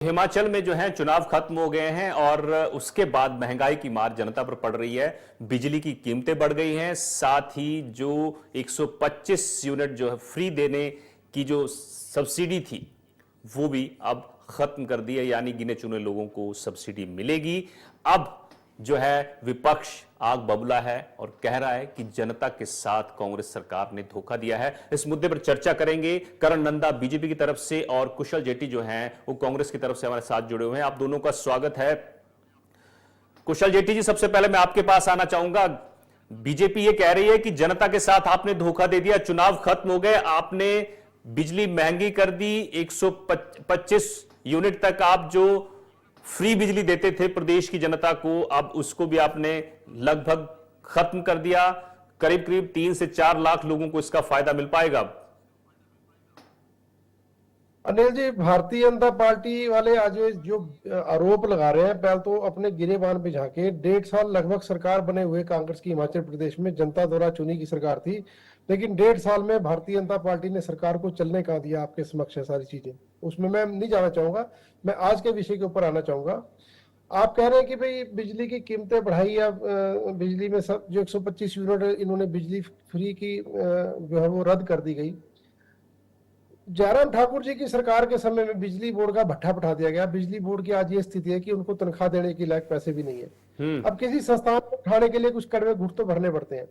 हिमाचल में जो है चुनाव खत्म हो गए हैं और उसके बाद महंगाई की मार जनता पर पड़ रही है। बिजली की कीमतें बढ़ गई हैं, साथ ही जो 125 यूनिट जो है फ्री देने की जो सब्सिडी थी वो भी अब खत्म कर दी है, यानी गिने चुने लोगों को सब्सिडी मिलेगी। अब जो है विपक्ष आग बबूला है और कह रहा है कि जनता के साथ कांग्रेस सरकार ने धोखा दिया है। इस मुद्दे पर चर्चा करेंगे। करण नंदा बीजेपी की तरफ से और कुशल जेटी जो हैं वो कांग्रेस की तरफ से हमारे साथ जुड़े हुए हैं। आप दोनों का स्वागत है। कुशल जेटी जी, सबसे पहले मैं आपके पास आना चाहूंगा। बीजेपी ये कह रही है कि जनता के साथ आपने धोखा दे दिया, चुनाव खत्म हो गए, आपने बिजली महंगी कर दी, 125 यूनिट तक आप जो फ्री बिजली देते थे प्रदेश की जनता को, अब उसको भी आपने लगभग खत्म कर दिया। करीब करीब 3 से 4 लाख लोगों को इसका फायदा मिल पाएगा। अनिल जी, भारतीय जनता पार्टी वाले आज जो आरोप लगा रहे हैं, पहले तो अपने गिरेबान पे झांके। 1.5 साल लगभग सरकार बने हुए कांग्रेस की हिमाचल प्रदेश में, जनता द्वारा चुनी की सरकार थी, लेकिन 1.5 साल में भारतीय जनता पार्टी ने सरकार को चलने कहाँ दिया। आपके समक्ष है सारी चीजें, उसमें मैं नहीं जाना चाहूंगा। मैं आज के विषय के ऊपर आना चाहूंगा। आप कह रहे हैं कि भाई बिजली की कीमतें बढ़ाई या बिजली में सब जो 125 यूनिट इन्होंने बिजली फ्री की जो है वो रद्द कर दी गई। जयराम ठाकुर जी की सरकार के समय में बिजली बोर्ड का भट्ठा बढ़ा दिया गया। बिजली बोर्ड की आज ये स्थिति है कि उनको तनख्वाह देने के लायक पैसे भी नहीं है। अब किसी संस्थान को उठाने के लिए कुछ कड़वे घूंट तो भरने पड़ते हैं।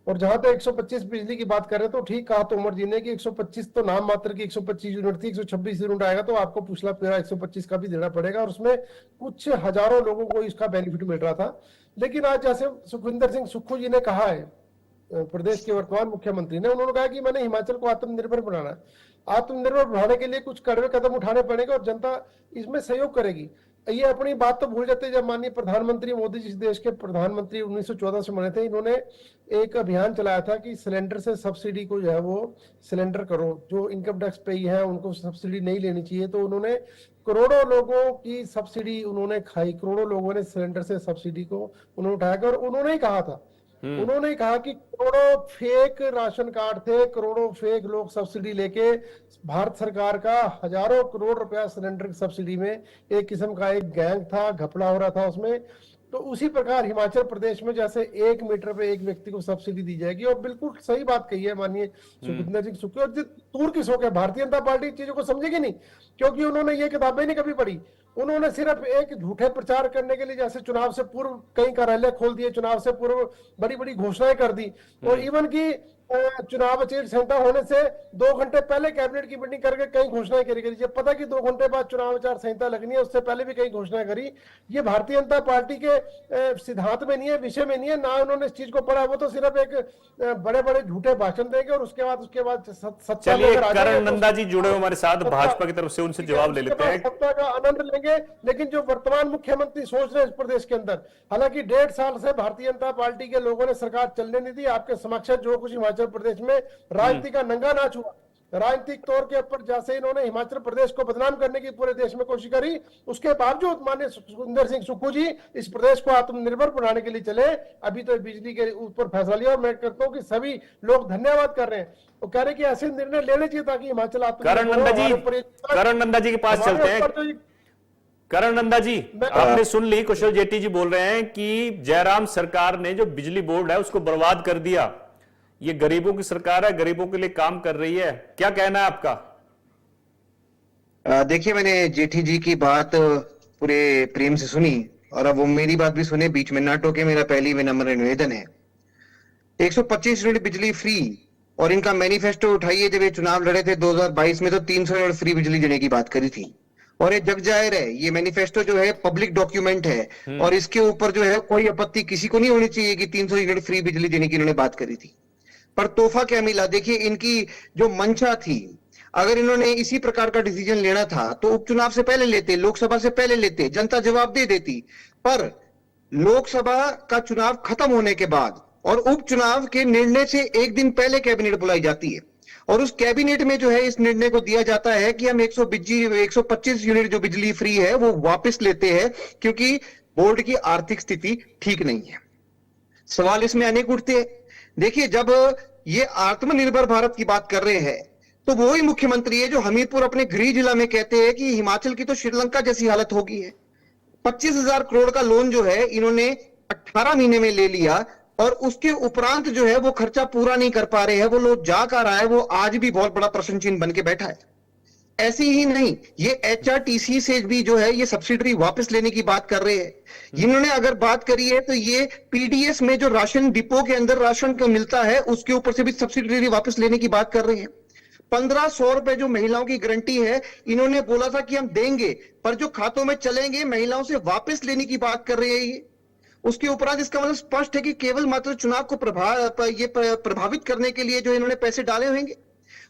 और जहां तक 125 बिजली की बात करें तो ठीक कहा तोमर जी ने कि 125 तो नाम मात्र की 125 यूनिट थी। 126 यूनिट आएगा तो आपको पिछला पूरा 125 का भी देना पड़ेगा, और उसमें कुछ हजारों लोगों को इसका बेनिफिट मिल रहा था। लेकिन आज जैसे सुखविंदर सिंह सुक्खू जी ने कहा है, प्रदेश के वर्तमान मुख्यमंत्री ने, उन्होंने कहा कि मैंने हिमाचल को आत्मनिर्भर बनाना है। आत्मनिर्भर बनाने के लिए कुछ कड़वे कदम उठाने पड़ेंगे और जनता इसमें सहयोग करेगी। ये अपनी बात तो भूल जाते हैं, जब माननीय प्रधानमंत्री मोदी जी देश के प्रधानमंत्री 1914 से बने थे, इन्होंने एक अभियान चलाया था कि सिलेंडर से सब्सिडी को जो है वो सिलेंडर करो, जो इनकम टैक्स पे है उनको सब्सिडी नहीं लेनी चाहिए। तो उन्होंने करोड़ों लोगों की सब्सिडी उन्होंने खाई, करोड़ों लोगों ने सिलेंडर से सब्सिडी को उन्होंने उठाया। और उन्होंने ही कहा था, उन्होंने कहा कि करोड़ों फेक राशन कार्ड थे, करोड़ों फेक लोग सब्सिडी लेके भारत सरकार का हजारों करोड़ रुपया सिलेंडर की सब्सिडी में, एक किस्म का एक गैंग था, घपला हो रहा था उसमें। तो उसी प्रकार हिमाचल प्रदेश में जैसे 1 मीटर पे एक व्यक्ति को सब्सिडी दी जाएगी। और बिल्कुल सही बात कही है माननीय सुखविंदर सिंह सुक्खू। और दूर की सोच है, भारतीय जनता पार्टी चीजों को समझेगी नहीं, क्योंकि उन्होंने ये किताबें नहीं कभी पढ़ी। उन्होंने सिर्फ एक झूठे प्रचार करने के लिए, जैसे चुनाव से पूर्व कई कार्यालय खोल दिए, चुनाव से पूर्व बड़ी बड़ी घोषणाएं कर दी, और इवन की चुनाव आचार संहिता होने से 2 घंटे पहले कैबिनेट की मीटिंग करके कई घोषणाएं करी गई। जब पता कि 2 घंटे बाद चुनाव आचार संहिता लगनी है, उससे पहले भी कई घोषणाएं करी। ये भारतीय जनता पार्टी के सिद्धांत में नहीं है, विषय में नहीं है, ना उन्होंने इस चीज को पढ़ा। वो तो सिर्फ एक बड़े बड़े झूठे भाषण देंगे और उसके बाद चलिए, करण नंदा जी जुड़े हमारे साथ भाजपा की तरफ से, उनसे जवाब ले लेते हैं। सत्ता का आनंद लेंगे, लेकिन जो वर्तमान मुख्यमंत्री सोच रहे हैं इस प्रदेश के अंदर, हालांकि 1.5 साल से भारतीय जनता पार्टी के लोगों ने सरकार चलने नहीं दी। आपके समक्ष जो कुछ हिमाचल प्रदेश में राजनीति का नंगा नाच हुआ, राजनीतिक तौर के ऊपर जैसे इन्होंने हिमाचल प्रदेश को बदनाम करने की पूरे देश में कोशिश करी, उसके बावजूद माननीय सुखविंदर सिंह सुक्खू जी इस प्रदेश को आत्मनिर्भर बनाने के लिए चले। अभी तो बिजली के ऊपर फैसला लिया, और मैं कहता हूं कि सभी लोग धन्यवाद कर रहे हैं, वो कह रहे हैं कि ऐसे निर्णय लेने चाहिए ताकि हिमाचल करण नंदा जी के पास चलते हैं। करण नंदा जी, आपने सुन ली, कुशल जेटी जी बोल रहे हैं कि जयराम सरकार ने जो बिजली बोर्ड है उसको बर्बाद कर दिया। ये गरीबों की सरकार है, गरीबों के लिए काम कर रही है, क्या कहना है आपका? देखिए, मैंने जेठी जी की बात पूरे प्रेम से सुनी, और अब वो मेरी बात भी सुने, बीच में ना टोके। मेरा पहली विनम्र निवेदन है, 125 यूनिट बिजली फ्री, और इनका मैनिफेस्टो उठाइए। जब ये चुनाव लड़े थे 2022 में, तो 300 यूनिट फ्री बिजली देने की बात करी थी। और ये जग जाहिर है, ये मैनिफेस्टो जो है पब्लिक डॉक्यूमेंट है, और इसके ऊपर जो है कोई आपत्ति किसी को नहीं होनी चाहिए कि 300 यूनिट फ्री बिजली देने की इन्होंने बात करी थी। पर तोहफा क्या मिला? देखिए, इनकी जो मंशा थी, अगर इन्होंने इसी प्रकार का डिसीजन लेना था तो उपचुनाव से पहले लेते, लोकसभा से पहले लेते, जनता जवाब दे देती। पर लोकसभा का चुनाव खत्म होने के बाद और उपचुनाव के निर्णय से एक दिन पहले कैबिनेट बुलाई जाती है, और उस कैबिनेट में जो है इस निर्णय को दिया जाता है कि हम 125 यूनिट जो बिजली फ्री है वो वापस लेते हैं, क्योंकि बोर्ड की आर्थिक स्थिति ठीक नहीं है। सवाल इसमें अनेक उठते हैं। देखिए, जब ये आत्मनिर्भर भारत की बात कर रहे हैं, तो वो ही मुख्यमंत्री है जो हमीरपुर अपने गृह जिला में कहते हैं कि हिमाचल की तो श्रीलंका जैसी हालत होगी है। 25,000 करोड़ का लोन जो है इन्होंने 18 महीने में ले लिया, और उसके उपरांत जो है वो खर्चा पूरा नहीं कर पा रहे हैं। वो लोग जा कर रहा है, वो आज भी बहुत बड़ा प्रश्न चिन्ह बन के बैठा है। ऐसे ही नहीं, ये एचआरटीसी से भी जो है ये सब्सिडी वापस लेने की बात कर रहे हैं। इन्होंने अगर बात करी है तो ये पीडीएस में जो राशन डिपो के अंदर राशन का मिलता है उसके ऊपर से भी सब्सिडी वापस लेने की बात कर रहे हैं। 1500 रुपए जो महिलाओं की गारंटी है, इन्होंने बोला था कि हम देंगे, पर जो खातों में चलेंगे महिलाओं से वापस लेने की बात कर रहे हैं ये। उसके उपरांत इसका मतलब स्पष्ट है कि केवल मात्र चुनाव को प्रभावित करने के लिए जो इन्होंने पैसे डाले होंगे।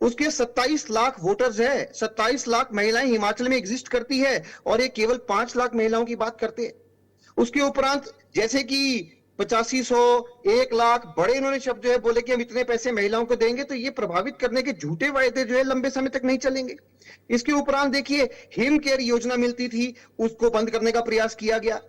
उसके 27 लाख वोटर्स है, 27 लाख महिलाएं हिमाचल में एग्जिस्ट करती है, और ये केवल 5 लाख महिलाओं की बात करते हैं। उसके उपरांत जैसे कि 8500, 1 लाख बड़े इन्होंने शब्द जो है बोले कि हम इतने पैसे महिलाओं को देंगे, तो ये प्रभावित करने के झूठे वायदे जो है लंबे समय तक नहीं चलेंगे। इसके उपरांत देखिए, हिम केयर योजना मिलती थी, उसको बंद करने का प्रयास किया गया।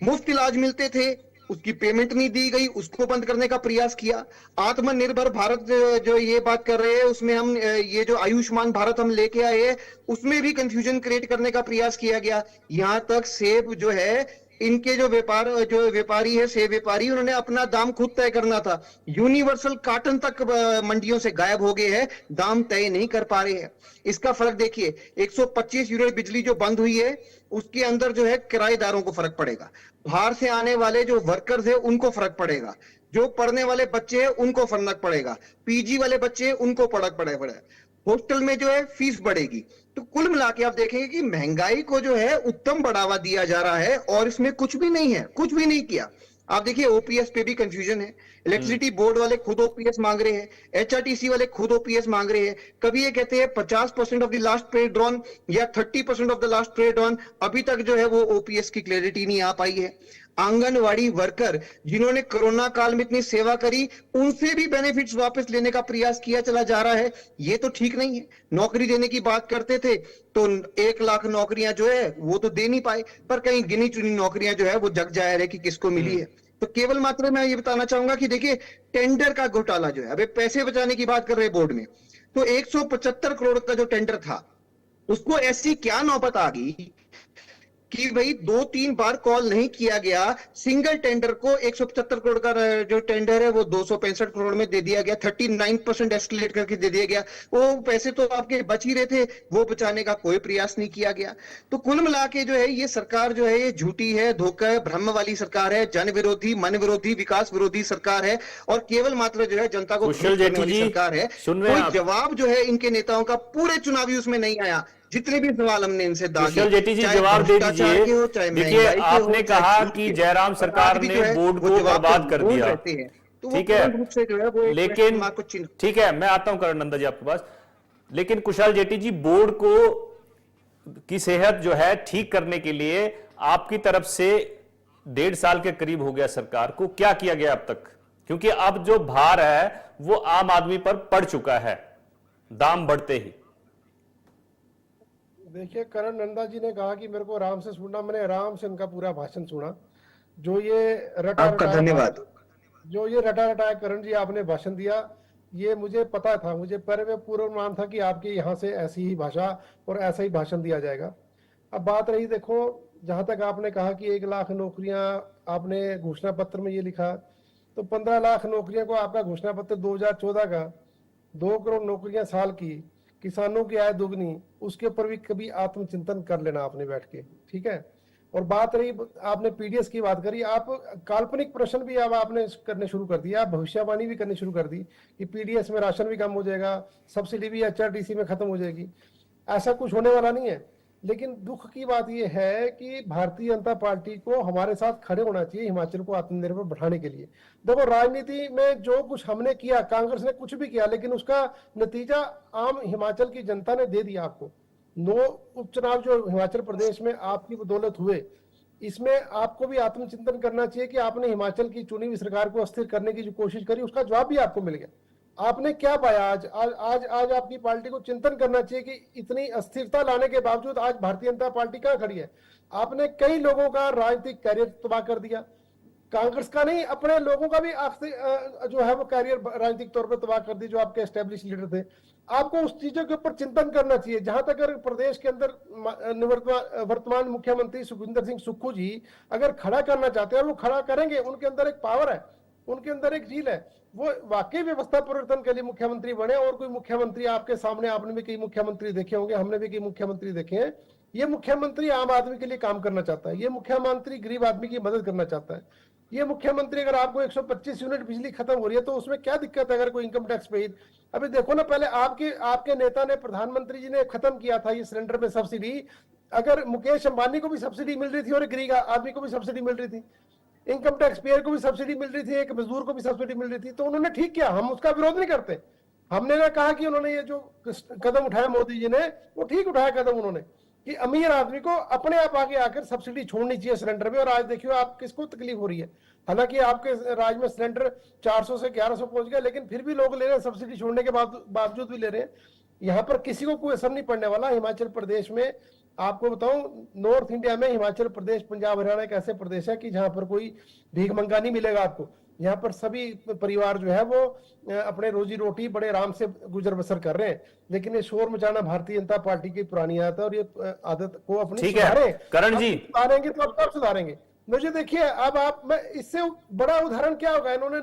मुफ्त इलाज मिलते थे, उसकी पेमेंट नहीं दी गई, उसको बंद करने का प्रयास किया। आत्मनिर्भर भारत जो ये बात कर रहे हैं, उसमें हम ये जो आयुष्मान भारत हम लेके आए हैं, उसमें भी कंफ्यूजन क्रिएट करने का प्रयास किया गया। यहां तक सेब जो है, इनके जो व्यापारी है, सेब व्यापारी, उन्होंने अपना दाम खुद तय करना था। यूनिवर्सल कार्टन तक मंडियों से गायब हो गए हैं, दाम तय नहीं कर पा रहे हैं। इसका फर्क देखिए, 125 यूनिट बिजली जो बंद हुई है, उसके अंदर जो है किराएदारों को फर्क पड़ेगा, बाहर से आने वाले जो वर्कर्स है उनको फर्क पड़ेगा, जो पढ़ने वाले बच्चे हैं उनको फर्क पड़ेगा, पीजी वाले बच्चे उनको फर्क पड़ेगा, हॉस्टल में जो है फीस बढ़ेगी। तो कुल मिला के आप देखेंगे कि महंगाई को जो है उत्तम बढ़ावा दिया जा रहा है, और इसमें कुछ भी नहीं है, कुछ भी नहीं किया। आप देखिए, ओपीएस पे भी कंफ्यूजन है। इलेक्ट्रिसिटी बोर्ड वाले खुद ओपीएस मांग रहे हैं, एचआरटीसी वाले खुद ओपीएस मांग रहे हैं। कभी ये कहते हैं 50% ऑफ द लास्ट पे ड्रॉन या 30% ऑफ द लास्ट पे ड्रॉन। अभी तक जो है वो ओपीएस की क्लैरिटी नहीं आ पाई है। आंगनवाड़ी वर्कर जिन्होंने कोरोना काल में इतनी सेवा करी, उनसे भी बेनिफिट्स वापस लेने का प्रयास किया चला जा रहा है। ये तो ठीक नहीं है। नौकरी देने की बात करते थे तो 1 लाख नौकरियां जो है वो तो दे नहीं पाए, पर कहीं गिनी चुनी नौकरियां जो है वो जग जाहिर है कि किसको मिली है। तो केवल मात्र मैं ये बताना चाहूंगा कि देखिए, टेंडर का घोटाला जो है, अभी पैसे बचाने की बात कर रहे हैं बोर्ड में, तो 175 करोड़ का जो टेंडर था, उसको ऐसी क्या नौबत आ गई कि भाई 2-3 बार कॉल नहीं किया गया। सिंगल टेंडर को 175 करोड़ का जो टेंडर है वो 265 करोड़ में दे दिया गया, 39% एस्केलेट करके दे दिया गया। वो पैसे तो आपके बच ही रहे थे, वो बचाने का कोई प्रयास नहीं किया गया। तो कुल मिला के जो है ये सरकार जो है ये झूठी है, धोखा है, भ्रम वाली सरकार है, जन विरोधी, मन विरोधी, विकास विरोधी सरकार है, और केवल मात्र जो है जनता को कुशल जेटली वाली सरकार है। कोई जवाब जो है इनके नेताओं का पूरे चुनावी उसमें नहीं आया। जितने भी सवाल हमने इनसे कुशल जेटली जी जवाब दे दीजिए। देखिए, आपने कहा कि जयराम सरकार ने बोर्ड को बर्बाद कर दिया, ठीक है, लेकिन ठीक है, मैं आता हूं करण नंदा जी आपके पास। लेकिन कुशल जेटली जी, बोर्ड को की सेहत जो है ठीक करने के लिए आपकी तरफ से 1.5 साल के करीब हो गया सरकार को, क्या किया गया अब तक? क्योंकि अब जो भार है वो आम आदमी पर पड़ चुका है दाम बढ़ते ही। देखिए, करण नंदा जी ने कहा कि मेरे को आराम से सुनना, मैंने आराम से उनका पूरा भाषण सुना। जो ये आपका धन्यवाद। जो ये रटा रटाया करण जी आपने भाषण दिया, ये मुझे पता था, मुझे पहले में पूर्वानुमान था कि आपके यहाँ से ऐसी ही भाषा और ऐसा ही भाषण दिया जाएगा। अब बात रही, देखो, जहां तक आपने कहा कि 1 लाख नौकरियां आपने घोषणा पत्र में ये लिखा, तो 15 लाख नौकरियों को आपका घोषणा पत्र 2014 का 2 करोड़ नौकरियां साल की, किसानों की आय दुगनी, उसके ऊपर भी कभी आत्मचिंतन कर लेना आपने बैठ के, ठीक है। और बात रही, आपने पीडीएस की बात करी, आप काल्पनिक प्रश्न भी अब आपने करने शुरू कर दिया, आप भविष्यवाणी भी करनी शुरू कर दी कि पीडीएस में राशन भी कम हो जाएगा, सब्सिडी भी एचआरटीसी में खत्म हो जाएगी। ऐसा कुछ होने वाला नहीं है। लेकिन दुख की बात यह है कि भारतीय जनता पार्टी को हमारे साथ खड़े होना चाहिए हिमाचल को आत्मनिर्भर बढ़ाने के लिए। देखो, राजनीति में जो कुछ हमने किया, कांग्रेस ने कुछ भी किया, लेकिन उसका नतीजा आम हिमाचल की जनता ने दे दिया आपको। 9 उपचुनाव जो हिमाचल प्रदेश में आपकी बदौलत हुए, इसमें आपको भी आत्मचिंतन करना चाहिए कि आपने हिमाचल की चुनी हुई सरकार को अस्थिर करने की जो कोशिश करी, उसका जवाब भी आपको मिल गया। आपने क्या पाया आज? आज आपकी पार्टी को चिंतन करना चाहिए कि इतनी अस्थिरता लाने के बावजूद आज भारतीय जनता पार्टी कहां खड़ी है। आपने कई लोगों का राजनीतिक कैरियर तबाह कर दिया, कांग्रेस का नहीं, अपने लोगों का भी जो है वो कैरियर राजनीतिक तौर पर तबाह कर दी, जो आपके एस्टेब्लिश लीडर थे। आपको उस चीजों के ऊपर चिंतन करना चाहिए। जहां तक अगर प्रदेश के अंदर वर्तमान मुख्यमंत्री सुखविंदर सिंह सुक्खू जी अगर खड़ा करना चाहते हैं, वो खड़ा करेंगे। उनके अंदर एक पावर है, उनके अंदर एक झील है, वो वाकई व्यवस्था परिवर्तन के लिए मुख्यमंत्री बने। और कोई मुख्यमंत्री आपके सामने, आपने भी कई मुख्यमंत्री देखे होंगे, हमने भी कई मुख्यमंत्री देखे हैं। ये मुख्यमंत्री आम आदमी के लिए काम करना चाहता है, ये मुख्यमंत्री गरीब आदमी की मदद करना चाहता है। ये मुख्यमंत्री, अगर आपको 125 यूनिट बिजली खत्म हो रही है तो उसमें क्या दिक्कत है अगर कोई इनकम टैक्स पे? अभी देखो ना, पहले आपके नेता ने, प्रधानमंत्री जी ने खत्म किया था ये सिलेंडर पे सब्सिडी। अगर मुकेश अंबानी को भी सब्सिडी मिल रही थी और गरीब आदमी को भी सब्सिडी मिल रही थी, इनकम टैक्स पेयर को भी सब्सिडी मिल रही थी, एक मजदूर को भी सब्सिडी मिल रही थी, तो उन्होंने ठीक किया, हम उसका विरोध नहीं करते। हमने ना कहा कि उन्होंने ये जो कदम उठाया मोदी जी ने, वो ठीक उठाया कदम उन्होंने, कि अमीर आदमी को अपने आप आगे आकर सब्सिडी छोड़नी चाहिए सिलेंडर में। और आज देखियो आप किसको तकलीफ हो रही है। हालांकि आपके राज्य में सिलेंडर 400 से 1100 पहुंच गया, लेकिन फिर भी लोग ले रहे हैं, सब्सिडी छोड़ने के बावजूद भी ले रहे हैं। यहाँ पर किसी को कोई असर नहीं पड़ने वाला। हिमाचल प्रदेश में आपको बताऊं, नॉर्थ इंडिया में हिमाचल प्रदेश, पंजाब, हरियाणा एक ऐसे प्रदेश है कि जहां पर कोई भीख मंगा नहीं मिलेगा आपको। यहाँ पर सभी परिवार जो है वो अपने रोजी रोटी बड़े आराम से गुजर बसर कर रहे हैं। लेकिन ये शोर मचाना भारतीय जनता पार्टी की पुरानी आदत है, और ये आदत को अपनी सुधारें। करण जी सुधारेंगे तो अब कब सुधारेंगे? मुझे देखिए, अब मैं इससे बड़ा उदाहरण क्या होगा? इन्होंने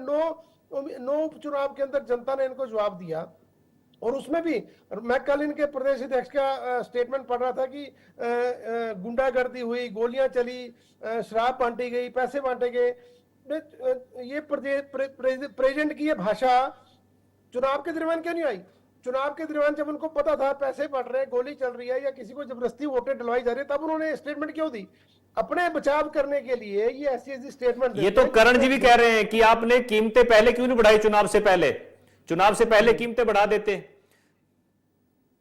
नौ उपचुनाव के अंदर जनता ने इनको जवाब दिया, और उसमें भी मैं कल इनके प्रदेश अध्यक्ष का स्टेटमेंट पढ़ रहा था कि गुंडागर्दी हुई, गोलियां चली, शराब बांटी गई, पैसे बांटे गए। ये प्रेजेंट की ये भाषा चुनाव के दरमियान क्यों नहीं आई? चुनाव के दरमियान जब उनको पता था पैसे बढ़ रहे हैं, गोली चल रही है, या किसी को जबरदस्ती वोटें डलवाई जा रही है, तब उन्होंने स्टेटमेंट क्यों दी? अपने बचाव करने के लिए ये ऐसी स्टेटमेंट। ये तो करण जी भी कह रहे हैं कि आपने कीमतें पहले क्यों नहीं बढ़ाई? चुनाव से पहले कीमतें बढ़ा देते।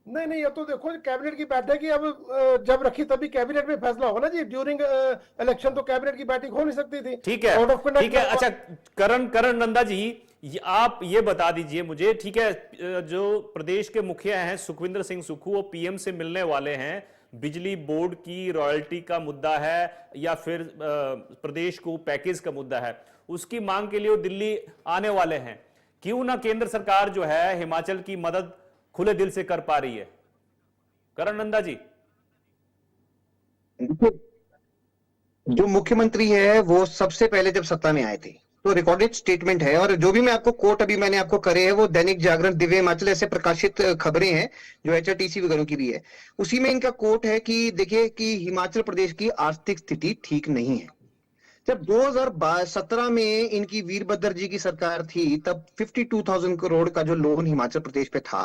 नहीं, ये तो देखो कैबिनेट की बैठक ही अब जब रखी तभी कैबिनेट में फैसला होगा ना जी। ड्यूरिंग इलेक्शन तो कैबिनेट की बैठक हो नहीं सकती थी। ठीक है। अच्छा करण नंदा जी, आप ये बता दीजिए मुझे, ठीक है, जो प्रदेश के मुखिया हैं सुखविंदर सिंह सुक्खू, वो पीएम से मिलने वाले हैं। बिजली बोर्ड की रॉयल्टी का मुद्दा है या फिर प्रदेश को पैकेज का मुद्दा है, उसकी मांग के लिए वो दिल्ली आने वाले हैं। क्यों ना केंद्र सरकार जो है हिमाचल की मदद खुले दिल से कर पा रही है? करण नंदा जी, जो मुख्यमंत्री है वो सबसे पहले जब सत्ता में आए थे, तो रिकॉर्डेड स्टेटमेंट है, और जो भी मैं आपको कोट अभी मैंने आपको करे हैं वो दैनिक जागरण, दिव्य हिमाचल ऐसे प्रकाशित खबरें हैं जो एचआरटीसी वगैरह की भी है। उसी में इनका कोट है कि देखिए कि हिमाचल प्रदेश की आर्थिक स्थिति ठीक नहीं है। जब 2017 में इनकी वीरभद्र जी की सरकार थी, तब 52,000 करोड़ का जो लोन हिमाचल प्रदेश पे था,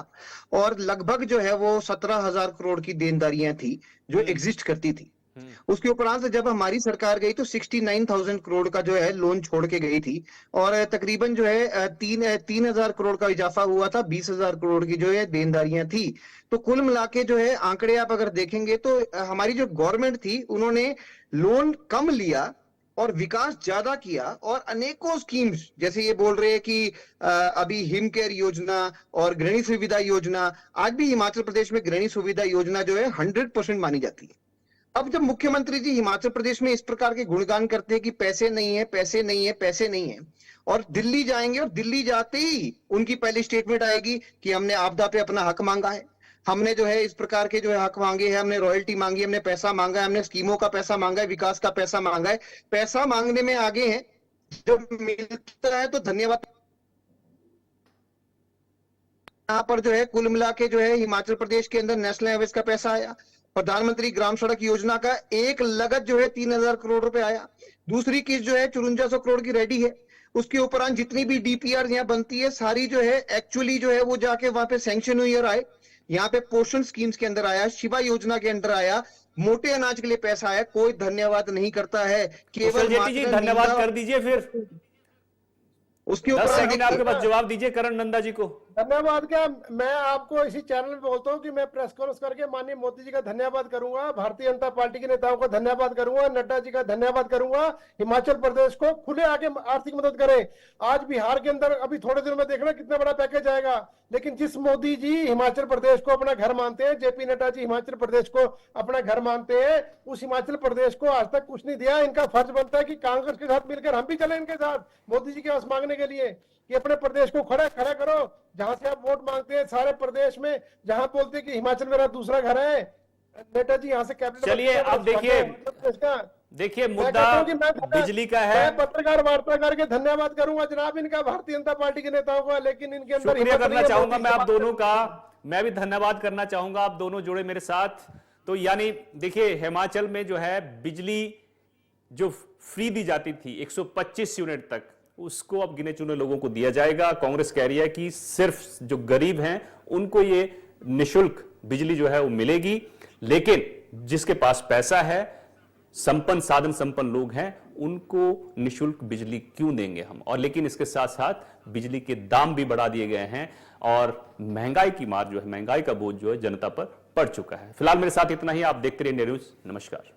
और लगभग जो है वो 17,000 करोड़ की देनदारियां थी जो एग्जिस्ट करती थी। उसके उपरांत जब हमारी सरकार गई तो 69,000 करोड़ का जो है लोन छोड़ के गई थी, और तकरीबन जो है 3,000 करोड़ का इजाफा हुआ था, 20,000 करोड़ की जो है देनदारियां थी। तो कुल मिला के जो है आंकड़े आप अगर देखेंगे तो हमारी जो गवर्नमेंट थी उन्होंने लोन कम लिया और विकास ज्यादा किया, और अनेकों स्कीम्स, जैसे ये बोल रहे हैं कि अभी हिम केयर योजना और गृहिणी सुविधा योजना, आज भी हिमाचल प्रदेश में गृहिणी सुविधा योजना जो है 100% मानी जाती है। अब जब मुख्यमंत्री जी हिमाचल प्रदेश में इस प्रकार के गुणगान करते हैं कि पैसे नहीं है, पैसे नहीं है, पैसे नहीं है, और दिल्ली जाएंगे और दिल्ली जाते ही उनकी पहली स्टेटमेंट आएगी कि हमने आपदा पे अपना हक मांगा है, हमने जो है इस प्रकार के जो है हक मांगे हैं, हमने रॉयल्टी मांगी, हमने पैसा मांगा है, हमने स्कीमों का पैसा मांगा है, विकास का पैसा मांगा है। पैसा मांगने में आगे हैं, जब मिलता है तो धन्यवाद। यहाँ पर जो है कुल मिला के जो है हिमाचल प्रदेश के अंदर नेशनल हाईवेज का पैसा आया, प्रधानमंत्री ग्राम सड़क योजना का एक लगत जो है 3,000 करोड़ रुपए आया, दूसरी किस्त जो है 5400 करोड़ की रेडी है। उसके उपरांत जितनी भी डीपीआर यहाँ बनती है सारी जो है एक्चुअली जो है वो जाके वहां पे सैंक्शन हुई और आए। यहाँ पे पोषण स्कीम्स के अंदर आया, शिवा योजना के अंदर आया, मोटे अनाज के लिए पैसा आया। कोई धन्यवाद नहीं करता है, केवल जी धन्यवाद कर दीजिए। फिर उसके 10 ऊपर सेकंड आपके पास जवाब दीजिए करण नंदा जी को। धन्यवाद क्या, मैं आपको इसी चैनल में बोलता हूं कि मैं प्रेस कॉन्फ्रेंस करके माननीय मोदी जी का धन्यवाद करूंगा, भारतीय जनता पार्टी के नेताओं का धन्यवाद करूंगा, नड्डा जी का धन्यवाद करूंगा। हिमाचल प्रदेश को खुले आगे आर्थिक मदद करें। आज बिहार के अंदर अभी थोड़े दिनों में देखना कितना बड़ा पैकेज आएगा, लेकिन जिस मोदी जी हिमाचल प्रदेश को अपना घर मानते हैं, जेपी नड्डा जी हिमाचल प्रदेश को अपना घर मानते हैं, उस हिमाचल प्रदेश को आज तक कुछ नहीं दिया। इनका फर्ज बनता है कि कांग्रेस के साथ मिलकर हम भी चले इनके साथ मोदी जी के पास मांगने के लिए। कि अपने प्रदेश को खड़ा खड़ा करो, जहां से आप वोट मांगते हैं सारे प्रदेश में, जहां बोलते हैं कि हिमाचल मेरा दूसरा घर है, नेता जी यहाँ से कैबिनेट। चलिए, अब देखिए मुद्दा बिजली का है। मैं पत्रकार वार्ता करके धन्यवाद करूंगा जनाब इनका, भारतीय जनता पार्टी के नेताओं का, लेकिन इनके अंदर शुक्रिया हिम्मत करना नहीं है चाहूंगा मोदी मैं से आप बात दोनों करने का, मैं भी धन्यवाद करना चाहूंगा, आप दोनों जुड़े मेरे साथ। तो यानी देखिए हिमाचल में जो है बिजली जो फ्री दी जाती थी 125 यूनिट तक, उसको अब गिने चुने लोगों को दिया जाएगा। कांग्रेस कह रही है कि सिर्फ जो गरीब हैं उनको ये निशुल्क बिजली जो है वो मिलेगी, लेकिन जिसके पास पैसा है, संपन्न साधन संपन्न लोग हैं, उनको निशुल्क बिजली क्यों देंगे हम। और लेकिन इसके साथ साथ बिजली के दाम भी बढ़ा दिए गए हैं और महंगाई की मार जो है, महंगाई का बोझ जो है जनता पर पड़ चुका है। फिलहाल मेरे साथ इतना ही, आप देखते रहिए इंडिया न्यूज। नमस्कार।